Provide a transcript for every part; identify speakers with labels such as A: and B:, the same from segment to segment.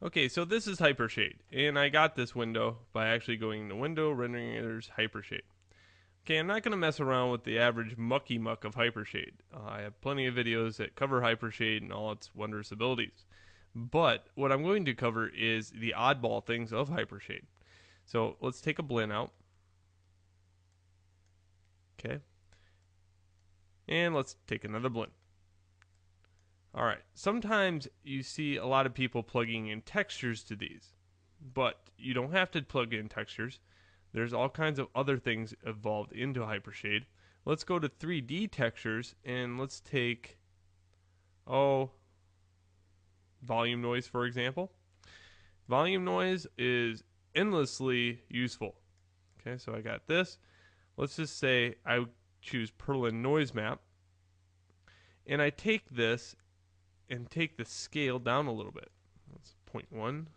A: Okay, so this is Hypershade, and I got this window by actually going to Window, Rendering Errors, Hypershade. Okay, I'm not going to mess around with the average mucky muck of Hypershade. I have plenty of videos that cover Hypershade and all its wondrous abilities. But what I'm going to cover is the oddball things of Hypershade. So let's take a blend out. Okay, and let's take another blend. All right, sometimes you see a lot of people plugging in textures to these, but you don't have to plug in textures. There's all kinds of other things evolved into Hypershade. Let's go to 3D textures and let's take, oh, volume noise, for example. Volume noise is endlessly useful. Okay, so I got this. Let's just say I choose Perlin Noise Map, and I take this and take the scale down a little bit. That's 0.1.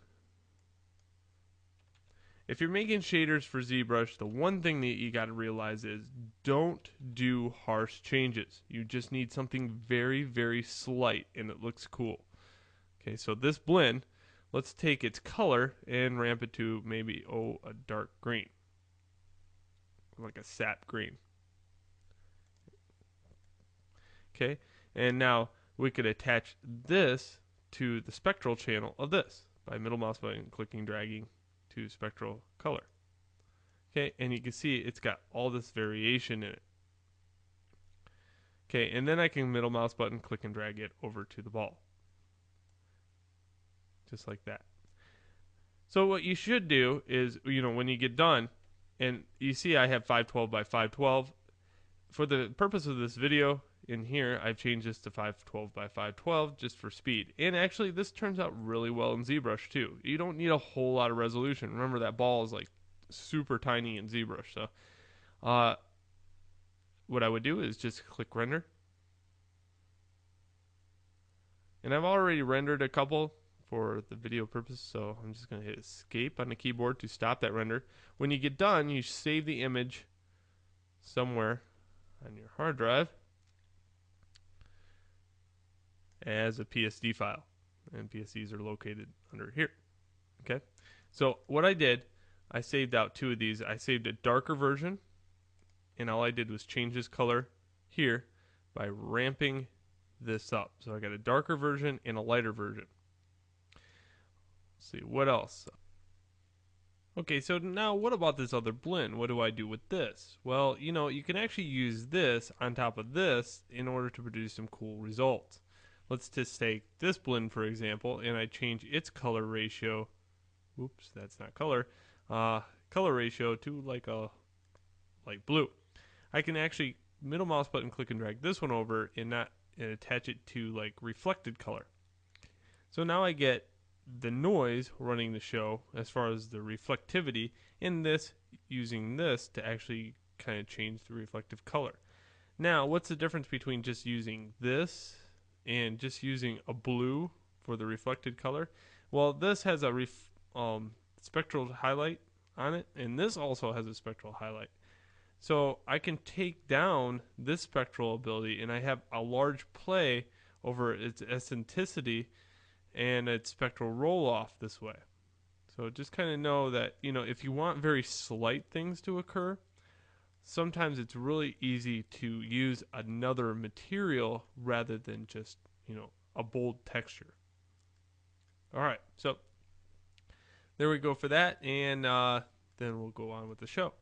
A: If you're making shaders for ZBrush, the one thing that you got to realize is don't do harsh changes. You just need something very, very slight and it looks cool. Okay, so this blend, let's take its color and ramp it to maybe, a dark green, like a sap green. Okay, and now we could attach this to the spectral channel of this by middle mouse button clicking, dragging to spectral color. Okay, and you can see it's got all this variation in it. Okay, and then I can middle mouse button click and drag it over to the ball. Just like that. So what you should do is, when you get done, and you see I have 512 by 512. For the purpose of this video, in here, I've changed this to 512 by 512 just for speed. And actually, this turns out really well in ZBrush too. You don't need a whole lot of resolution. Remember, that ball is like super tiny in ZBrush. So, what I would do is just click render. And I've already rendered a couple for the video purpose, so I'm just going to hit escape on the keyboard to stop that render. When you get done, you save the image somewhere on your hard drive as a PSD file. And PSDs are located under here. Okay. So what I did, I saved out two of these. I saved a darker version, and all I did was change this color here by ramping this up. So I got a darker version and a lighter version. Let's see what else. Okay, so now what about this other blend? What do I do with this? Well, you can actually use this on top of this in order to produce some cool results. Let's just take this blend, for example, and I change its color ratio. Oops, that's not color. Color ratio to like a light blue. I can actually middle mouse button click and drag this one over and attach it to like reflected color. So now I get the noise running the show as far as the reflectivity in this, using this to actually kind of change the reflective color. Now, what's the difference between just using this and just using a blue for the reflected color? Well, this has a spectral highlight on it, and this also has a spectral highlight. So I can take down this spectral ability, and I have a large play over its eccentricity and its spectral roll off this way. So just kind of know that, if you want very slight things to occur, sometimes it's really easy to use another material rather than just, a bold texture. All right, so there we go for that, and then we'll go on with the show.